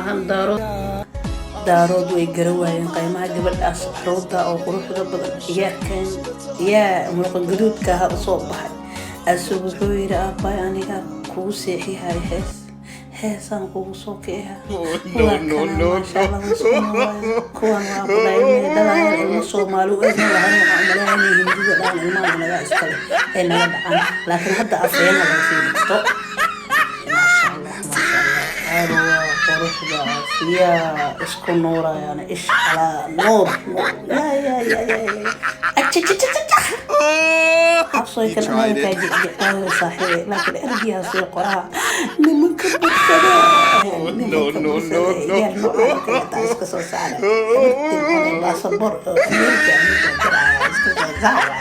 maahan daarood way garan waayeen qiimaha gabadhaas carruurta oo quruxda badan ciyaarkan yaa muruqa gaduudka ha usoo baxay asuu wuxuu yidhi aabbaay aniga kugu seexiyahay heesaan kugu soo kiiha kuwan waa kudhaymedadahan ilmo soomaali u egna lahan waxaa umalaynaya hindida dhaan ilmaha naga iskale ee naga dhacaan laakiin hadda afeena laga sii dhigto quruxdaas yaa isku nuurayaan ish calaa nuur xabsooy kan amankaa jecjeclaawe saaxiibe laakiin ergiyaasii qoraa nimanka bursada yaa nooca kaleetaa iska soo saara baasaboor oo ameerika iska soo saara